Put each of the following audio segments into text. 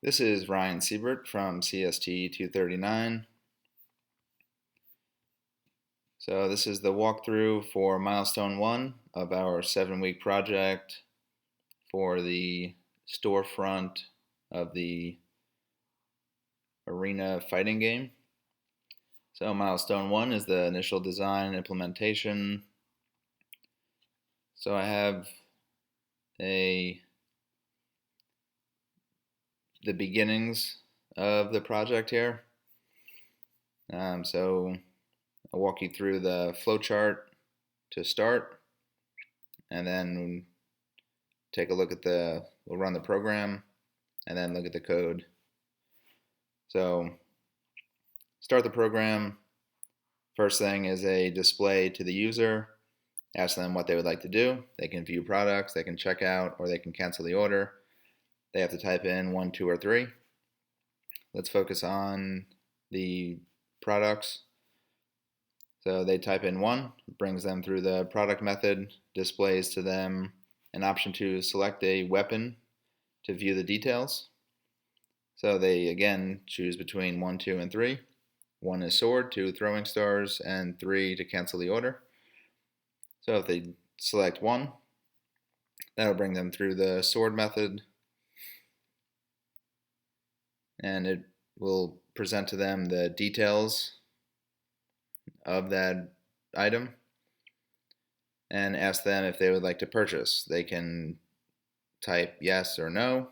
This is Ryan Siebert from CST-239. So this is the walkthrough for Milestone 1 of our 7-week project for the storefront of the arena fighting game. So Milestone 1 is the initial design and implementation. So I have the beginnings of the project here. So I'll walk you through the flowchart to start, and then take a look at we'll run the program, and then look at the code. So start the program. First thing is a display to the user. Ask them what they would like to do. They can view products, they can check out, or they can cancel the order. They have to type in 1, 2, or 3. Let's focus on the products. So they type in 1, brings them through the product method, displays to them an option to select a weapon to view the details. So they again choose between 1, 2, and 3. 1 is sword, 2 throwing stars, and 3 to cancel the order. So if they select 1, that'll bring them through the sword method, and it will present to them the details of that item and ask them if they would like to purchase. They can type yes or no.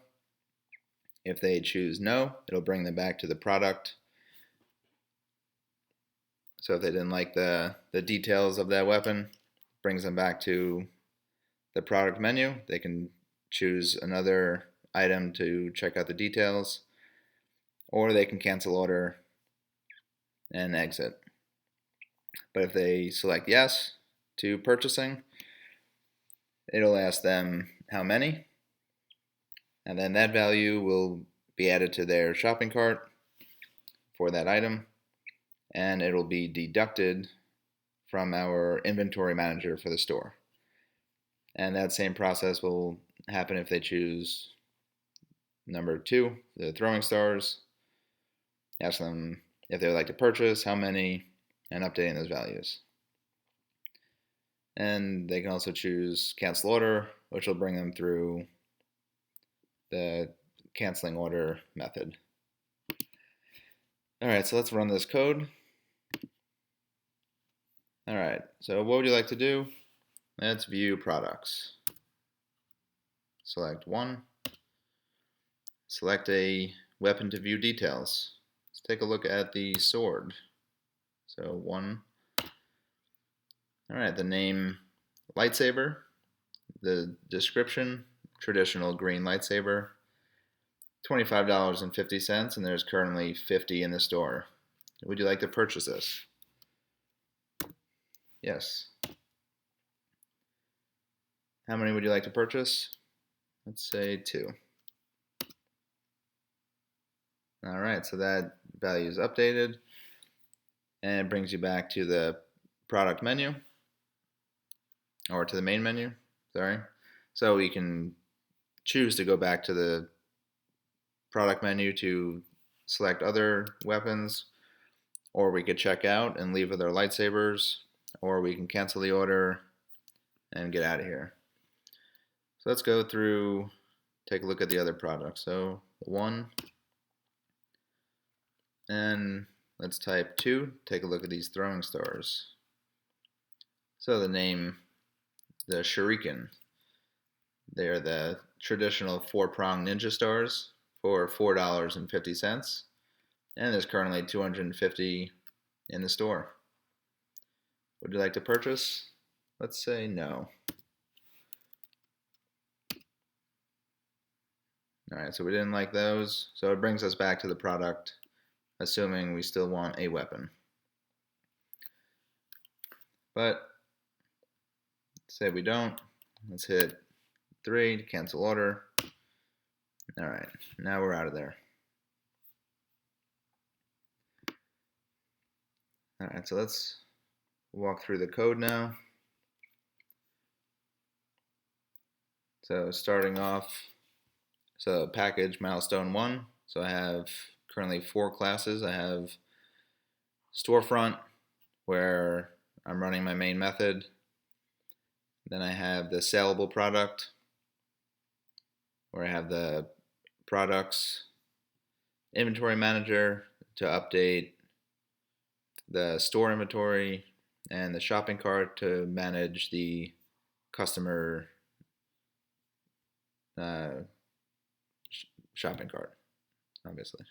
If they choose no, it'll bring them back to the product. So if they didn't like the details of that weapon, it brings them back to the product menu. They can choose another item to check out the details, or they can cancel order and exit. But if they select yes to purchasing, it'll ask them how many, and then that value will be added to their shopping cart for that item, and it'll be deducted from our inventory manager for the store. And that same process will happen if they choose number 2, the throwing stars. Ask them if they would like to purchase, how many, and updating those values. And they can also choose cancel order, which will bring them through the canceling order method. Alright, so let's run this code. Alright, so what would you like to do? Let's view products. Select 1. Select a weapon to view details. Let's take a look at the sword. So 1. Alright, the name lightsaber. The description, traditional green lightsaber. $25.50, and there's currently 50 in the store. Would you like to purchase this? Yes. How many would you like to purchase? Let's say 2. Alright, so that value is updated, and it brings you back to the product menu, or to the main menu, sorry. So you can choose to go back to the product menu to select other weapons, or we could check out and leave with our lightsabers, or we can cancel the order and get out of here. So let's go through, take a look at the other products. So 1, and let's type 2, take a look at these throwing stars. So the name, the shuriken, they're the traditional 4-pronged ninja stars for $4.50, and there's currently 250 in the store. Would you like to purchase? Let's say no. Alright, so we didn't like those, so it brings us back to the product, assuming we still want a weapon. But say we don't. Let's hit 3 to cancel order. Alright, now we're out of there. Alright, so let's walk through the code now. So starting off, so package Milestone1. So I have currently 4 classes. I have storefront, where I'm running my main method. Then I have the saleable product, where I have the products inventory manager to update the store inventory, and the shopping cart to manage the customer uh, shopping cart, obviously.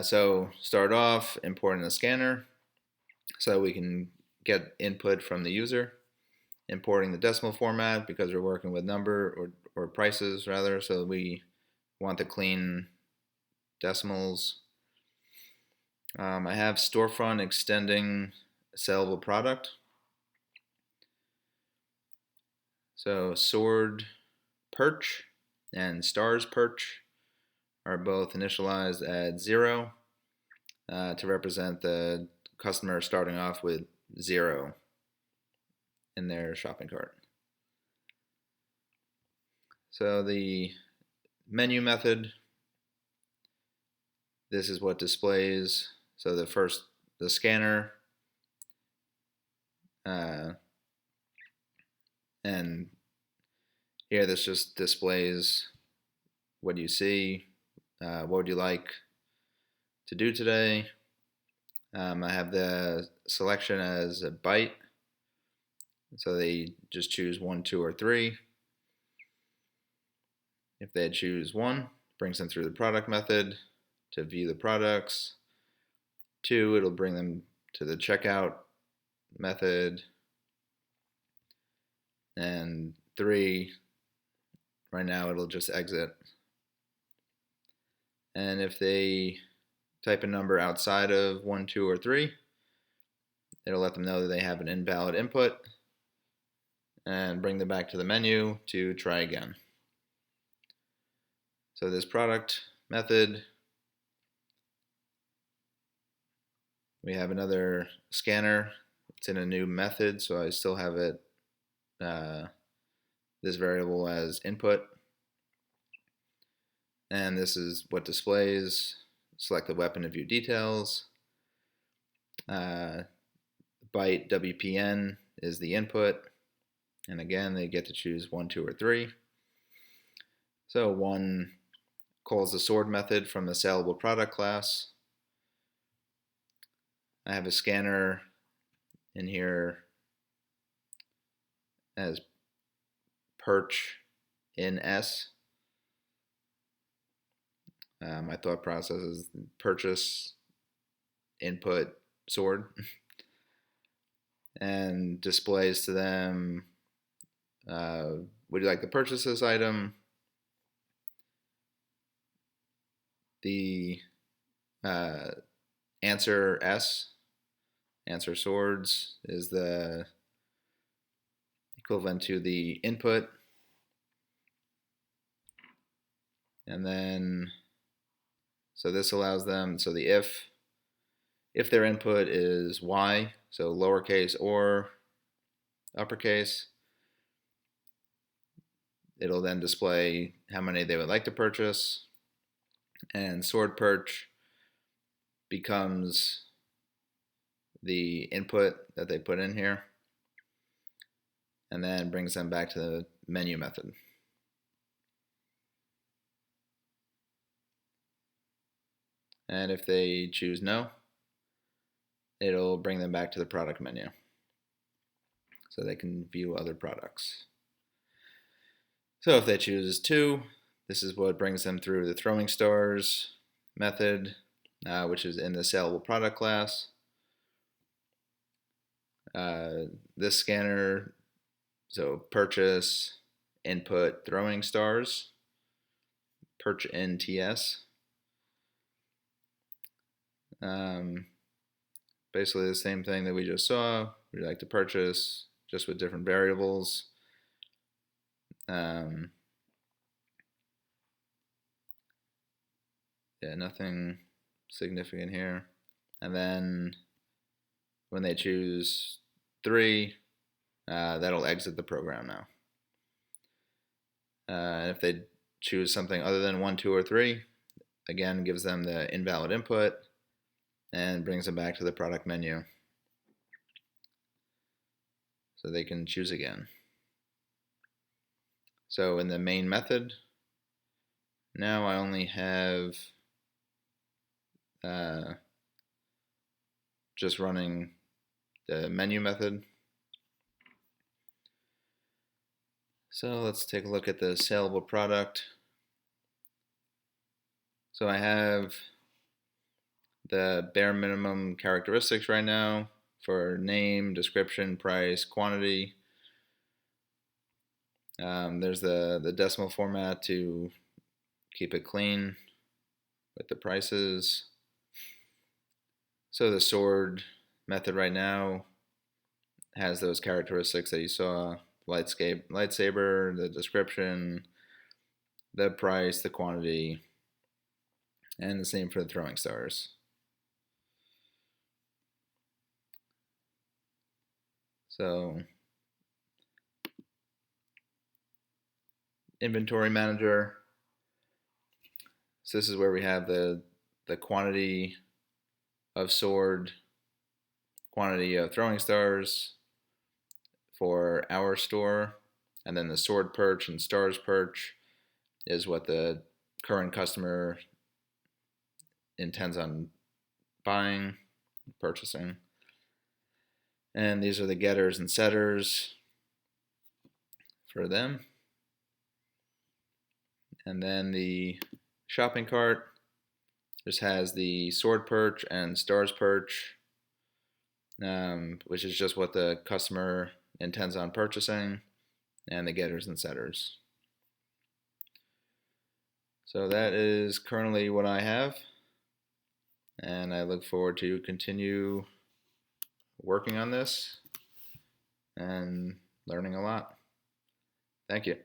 So start off importing the scanner so we can get input from the user, importing the decimal format because we're working with number or prices rather, so we want the clean decimals. I have storefront extending sellable product. So sword perch and stars perch are both initialized at 0 to represent the customer starting off with 0 in their shopping cart. So the menu method, this is what displays. So the scanner, and here this just displays what you see, what would you like to do today. I have the selection as a byte, so they just choose 1, 2, or 3. If they choose 1, brings them through the product method to view the products. 2, it'll bring them to the checkout method. And 3, right now it'll just exit. And if they type a number outside of 1, 2, or 3, it'll let them know that they have an invalid input and bring them back to the menu to try again. So this product method, we have another scanner. It's in a new method, so I still have it, this variable as input. And this is what displays. Select the weapon to view details. Byte WPN is the input. And again, they get to choose 1, 2, or 3. So 1 calls the sword method from the saleable product class. I have a scanner in here as perch in S. My thought process is purchase, input, sword, and displays to them, would you like to purchase this item? The answer S, answer swords, is the equivalent to the input. And then, so this allows them, so the if their input is Y, so lowercase or uppercase, it'll then display how many they would like to purchase. And sword perch becomes the input that they put in here, and then brings them back to the menu method. And if they choose no, it'll bring them back to the product menu so they can view other products. So if they choose 2, this is what brings them through the throwing stars method, which is in the saleable product class. This scanner, so purchase, input, throwing stars, perch in TS. Basically the same thing that we just saw. We'd like to purchase, just with different variables. Yeah, nothing significant here. And then when they choose 3, that'll exit the program now. If they choose something other than 1, 2, or 3, again, gives them the invalid input and brings them back to the product menu so they can choose again. So in the main method, now I only have just running the menu method. So let's take a look at the saleable product. So I have the bare minimum characteristics right now for name, description, price, quantity. There's the decimal format to keep it clean with the prices. So the sword method right now has those characteristics that you saw: lightsaber, the description, the price, the quantity, and the same for the throwing stars. So inventory manager. So this is where we have the quantity of sword, quantity of throwing stars for our store, and then the sword perch and stars perch is what the current customer intends on buying, purchasing. And these are the getters and setters for them. And then the shopping cart just has the sword perch and stars perch, which is just what the customer intends on purchasing, and the getters and setters. So that is currently what I have, and I look forward to continue working on this and learning a lot. Thank you.